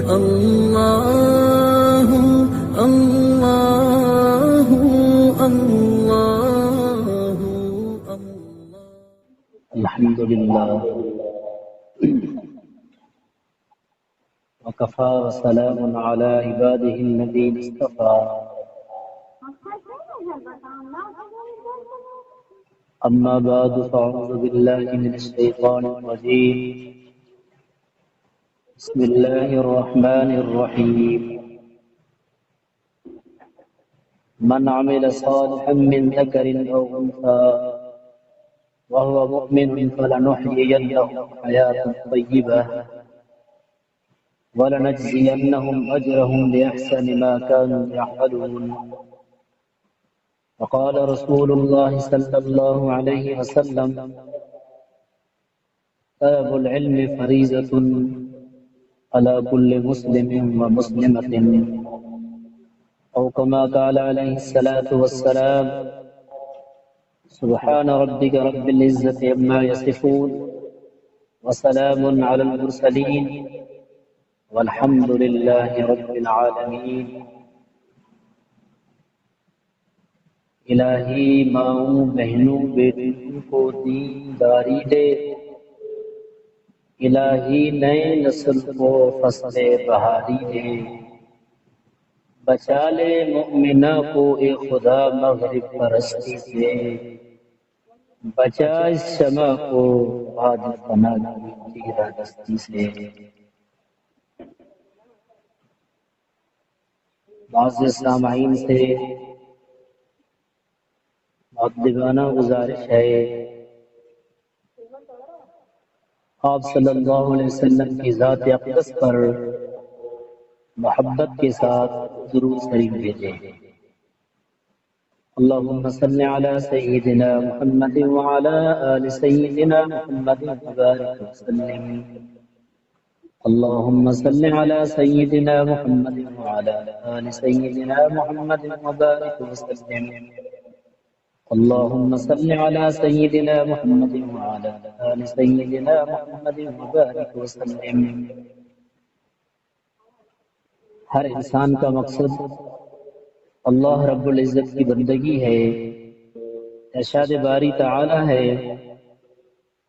الله الله الله الحمد لله وكفى وسلام على عباده الذين اصطفى أما بعد فأعوذ بالله من الشيطان الرجيم بسم الله الرحمن الرحيم من عمل صالحا من ذكر أو أنثى وهو مؤمن فلنحيينه حياة طيبة ولنجزينهم أجرهم بأحسن ما كانوا يعملون. وقال رسول الله صلى الله عليه وسلم طلب العلم فريضة على كل مسلم ومسلمة أو كما قال عليه الصلاة والسلام سبحان ربك رب العزة عما يصفون وسلام على المرسلين والحمد لله رب العالمین. الہی ماؤں بہنوں بیٹوں کو دینداری دے، الہی نئے نسل کو فصل بہاری دے، بچا لے مؤمنہ کو اے خدا مغرب پرستی سے، بچا اس شمع کو بعد فنا کی تیرہ دستی سے. معزز سامعین سے مؤدبانہ گزارش ہے، آپ صلی اللہ علیہ وسلم کی ذات اقدس پر محبت کے ساتھ درود شریف بھیجیں. اللہم صلی علی سیدنا محمد وعلی آل سیدنا محمد وبارک وسلم. اللهم صل على سيدنا محمد وعلى آل سيدنا محمد وبارك وسلم. اللهم صل على سيدنا محمد وعلى آل سيدنا محمد وبارك وسلم. ہر انسان کا مقصد اللہ رب العزت کی بندگی ہے. ارشاد باری تعالی ہے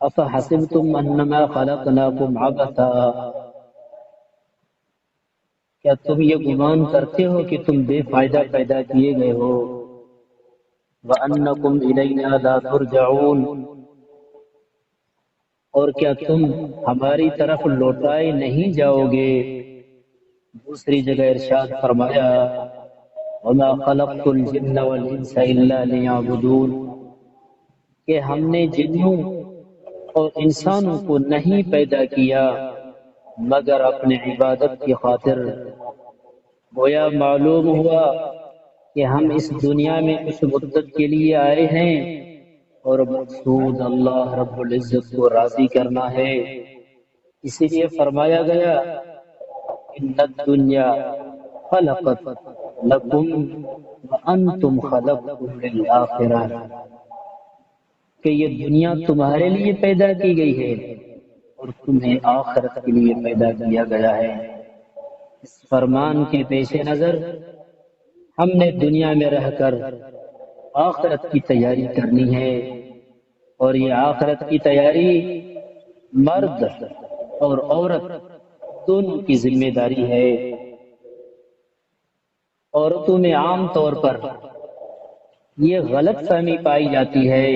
افحسبتم انما خلقناکم عبثا، کیا تم یہ گمان کرتے ہو کہ تم بے فائدہ پیدا کیے گئے ہو؟ وَأَنَّكُمْ إِلَيْنَا لَا تُرْجَعُونَ، اور کیا تم ہماری طرف لوٹائے نہیں جاؤ گے؟ دوسری جگہ ارشاد فرمایا وَمَا خَلَقْتُ الْجِنَّ وَالْإِنسَ إِلَّا لِيَعْبُدُونَ، کہ ہم نے جنوں اور انسانوں کو نہیں پیدا کیا مگر اپنے عبادت کی خاطر. گویا معلوم ہوا کہ ہم اس دنیا میں اس مدت کے لیے آئے ہیں اور مقصود اللہ رب العزت کو راضی کرنا ہے. اسی لیے فرمایا گیا ان الدنیا خلقت لکم وانتم خلقتم للآخرہ، کہ یہ دنیا تمہارے لیے پیدا کی گئی ہے اور تمہیں آخرت کے لیے پیدا کیا گیا ہے. اس فرمان کے پیش نظر ہم نے دنیا میں رہ کر آخرت کی تیاری کرنی ہے، اور یہ آخرت کی تیاری مرد اور عورت دونوں کی ذمہ داری ہے. عورتوں میں عام طور پر یہ غلط فہمی پائی جاتی ہے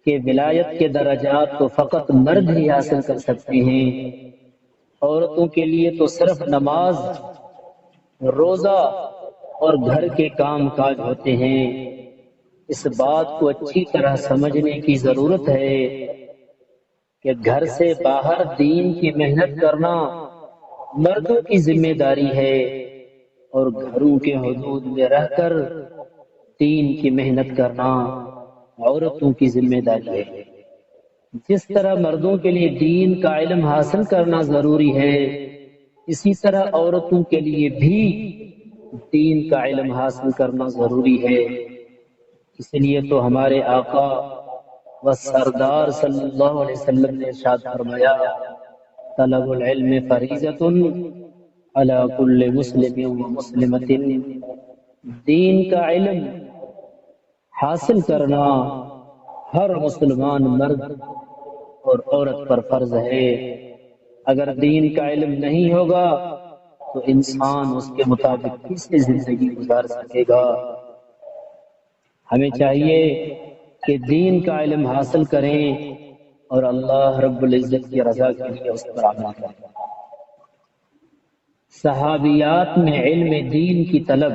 کہ ولایت کے درجات تو فقط مرد ہی حاصل کر سکتے ہیں، عورتوں کے لیے تو صرف نماز، روزہ اور گھر کے کام کاج ہوتے ہیں. اس بات کو اچھی طرح سمجھنے کی ضرورت ہے کہ گھر سے باہر دین کی محنت کرنا مردوں کی ذمہ داری ہے اور گھروں کے حدود میں رہ کر دین کی محنت کرنا عورتوں کی ذمہ داری ہے. جس طرح مردوں کے لیے دین کا علم حاصل کرنا ضروری ہے، اسی طرح عورتوں کے لیے بھی دین کا علم حاصل کرنا ضروری ہے. اس لیے تو ہمارے آقا و سردار صلی اللہ علیہ وسلم نے ارشاد فرمایا طلب العلم فریضۃ علی کل مسلم و مسلمۃ، دین کا علم حاصل کرنا ہر مسلمان مرد اور عورت پر فرض ہے۔ اگر دین کا علم نہیں ہوگا تو انسان اس کے مطابق کیسے زندگی گزار سکے گا؟ ہمیں چاہیے کہ دین کا علم حاصل کریں اور اللہ رب العزت کی رضا کے لیے اس پر عمل کریں۔ صحابیات میں علم دین کی طلب،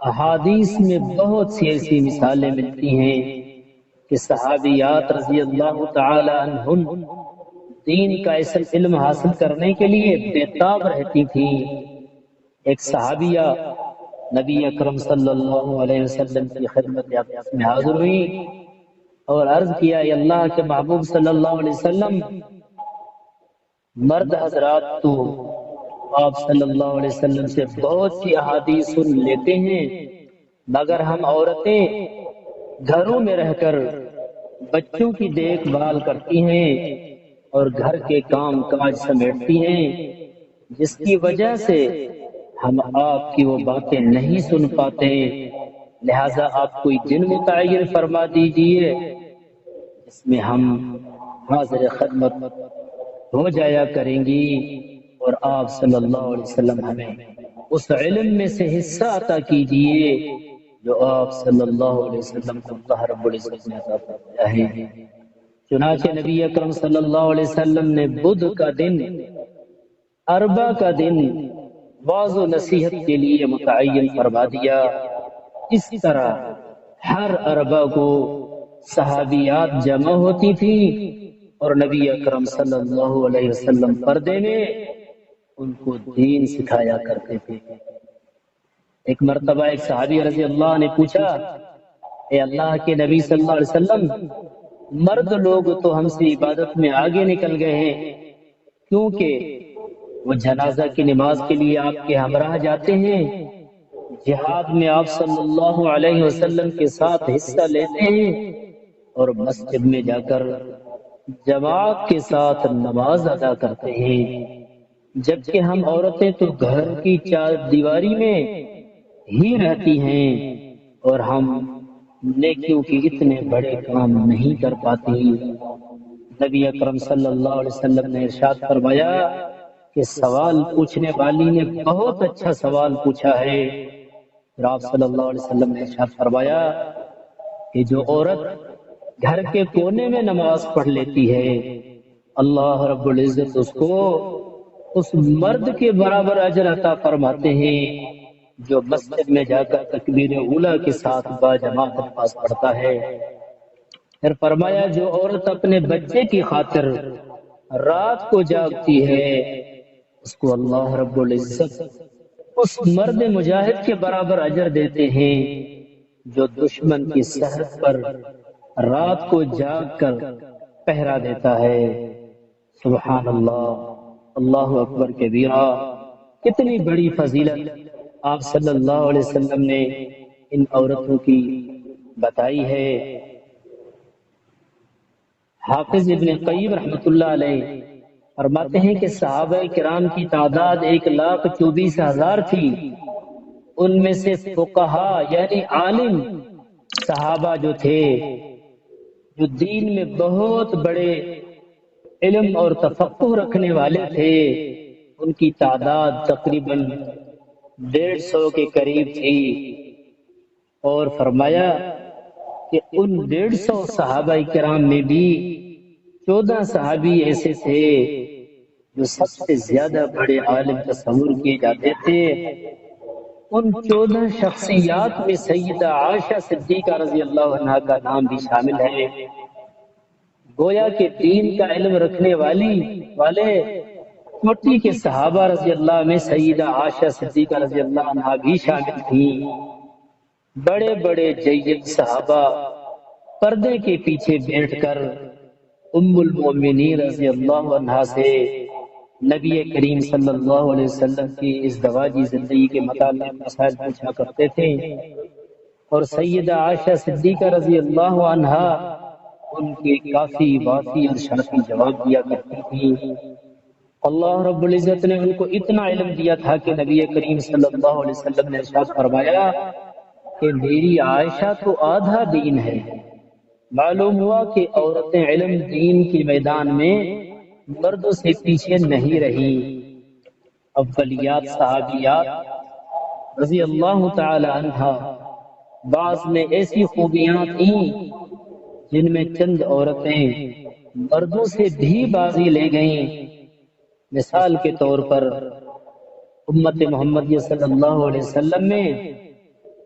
احادیث میں بہت سی ایسی مثالیں ملتی ہیں کہ صحابیات رضی اللہ تعالی عنہن دین کا علم حاصل کرنے کے لیے بےتاب رہتی تھیں۔ ایک صحابیہ نبی اکرم صلی اللہ علیہ وسلم کی خدمت اقدس میں حاضر ہوئی اور عرض کیا، اے اللہ کے محبوب صلی اللہ علیہ وسلم، مرد حضرات تو آپ صلی اللہ علیہ وسلم سے بہت سی احادیث سن لیتے ہیں، مگر ہم عورتیں گھروں میں رہ کر بچوں کی دیکھ بھال کرتی ہیں اور گھر کے کام کاج سمیٹتی ہیں، جس کی وجہ سے ہم آپ کی وہ باتیں نہیں سن پاتے، لہذا آپ کوئی دن متعین فرما دیجئے اس میں ہم حاضر خدمت ہو جایا کریں گی، اور آپ صلی اللہ علیہ وسلم ہمیں اس علم میں سے حصہ عطا کیجئے جو آپ صلی اللہ علیہ وسلم کو اللہ رب العزت نے عطا فرمایا ہے۔ چنانچہ نبی اکرم صلی اللہ علیہ وسلم نے بدھ کا دن، اربع کا دن واعظ و نصیحت کے لیے متعین فرما دیا۔ اس طرح ہر اربع کو صحابیات جمع ہوتی تھی اور نبی اکرم صلی اللہ علیہ وسلم پردے میں ان کو دین سکھایا کرتے تھے۔ ایک مرتبہ ایک صحابی رضی اللہ نے پوچھا، اے اللہ کے نبی صلی اللہ علیہ وسلم، مرد لوگ تو ہم سے عبادت میں آگے نکل گئے ہیں، کیونکہ وہ جنازہ کی نماز کے لیے آپ کے ہمراہ جاتے ہیں، جہاد میں آپ صلی اللہ علیہ وسلم کے ساتھ حصہ لیتے ہیں اور مسجد میں جا کر جماعت کے ساتھ نماز ادا کرتے ہیں، جبکہ ہم عورتیں تو گھر کی چار دیواری میں ہی رہتی ہیں اور ہم نیکیوں کی اتنے بڑے کام نہیں کر پاتی۔ نبی اکرم صلی اللہ علیہ وسلم نے ارشاد فرمایا کہ سوال پوچھنے والی نے بہت اچھا سوال پوچھا ہے۔ پھر آپ صلی اللہ علیہ وسلم نے ارشاد فرمایا کہ جو عورت گھر کے کونے میں نماز پڑھ لیتی ہے، اللہ رب العزت اس کو اس مرد کے برابر اجر عطا فرماتے ہیں جو مسجد میں جا کر تکبیر اولیٰ کے ساتھ باجماعت نماز پڑھتا ہے۔ پھر فرمایا جو عورت اپنے بچے کی خاطر رات کو جاگتی ہے، اس کو اللہ رب العزت اس مرد مجاہد کے برابر اجر دیتے ہیں جو دشمن کی سرحد پر رات کو جاگ کر پہرا دیتا ہے۔ سبحان اللہ، اللہ اکبر کبیرہ، کتنی بڑی فضیلت آپ صلی اللہ علیہ وسلم نے ان عورتوں کی بتائی ہے۔ حافظ ابن قیم رحمۃ اللہ علیہ فرماتے ہیں کہ صحابہ کرام کی تعداد 1,24,000 تھی۔ ان میں سے فقہا یعنی عالم صحابہ جو تھے، جو دین میں بہت بڑے علم اور تفقہ رکھنے والے تھے، ان کی تعداد تقریباً 150 کے قریب تھی، اور فرمایا کہ ان 150 صحابہ کرام میں بھی 14 صحابی ایسے تھے جو سب سے زیادہ بڑے عالم تصور کیے جاتے تھے۔ ان 14 شخصیات میں سیدہ عائشہ صدیقہ رضی اللہ عنہا کا نام بھی شامل ہے۔ گویا کہ دین کا علم رکھنے والے چھوٹی کے صحابہ رضی اللہ میں سیدہ عائشہ صدیقہ رضی اللہ عنہا بھی شامل تھیں۔ بڑے بڑے جید صحابہ پردے کے پیچھے بیٹھ کر ام المؤمنین رضی اللہ عنہا سے نبی کریم صلی اللہ علیہ وسلم کی ازدواجی زندگی کے متعلق مسائل پوچھا کرتے تھے، اور سیدہ عائشہ صدیقہ رضی اللہ عنہا ان کے کافی وافی اور شافی جواب دیا کرتی تھی۔ اللہ رب العزت نے ان کو اتنا علم دیا تھا کہ نبی کریم صلی اللہ علیہ وسلم نے ارشاد فرمایا کہ میری عائشہ تو آدھا دین ہے۔ معلوم ہوا کہ عورتیں علم دین کے میدان میں مردوں سے پیچھے نہیں رہی۔ اولیات صحابیات رضی اللہ تعالی عنہ بعض میں ایسی خوبیاں تھیں جن میں چند عورتیں مردوں سے بھی بازی لے گئیں۔ مثال کے طور پر امت محمدیہ صلی اللہ علیہ وسلم میں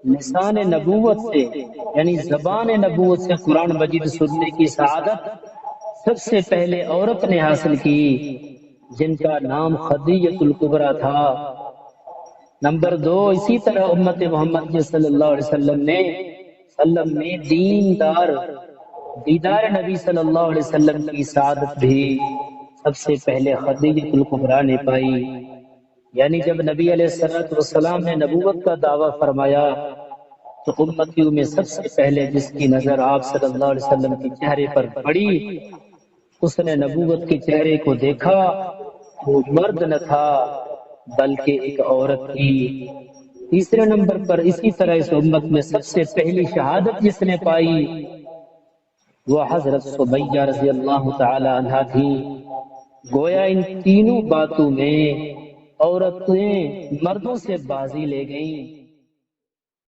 لسان نبوت سے یعنی زبان نبوت سے قرآن مجید سننے کی سعادت سب سے پہلے عورت نے حاصل کی، جن کا نام خدیجہ الکبریٰ تھا۔ نمبر 2، اسی طرح امت محمد صلی اللہ علیہ وسلم میں دیدار نبی صلی اللہ علیہ وسلم کی سعادت بھی سب سے پہلے خدیجہ الکبریٰ نے پائی۔ یعنی جب نبی علیہ السلام نے نبوت کا دعویٰ فرمایا تو امتیوں میں سب سے پہلے جس کی نظر آپ صلی اللہ علیہ وسلم کے چہرے پر پڑی، اس نے نبوت کے چہرے کو دیکھا، وہ مرد نہ تھا بلکہ ایک عورت تھی۔ تیسرے نمبر پر اسی طرح اس امت میں سب سے پہلی شہادت جس نے پائی وہ حضرت سمیہ رضی اللہ تعالی عنہا تھی۔ گویا ان تینوں باتوں میں عورتیں مردوں سے بازی لے گئیں۔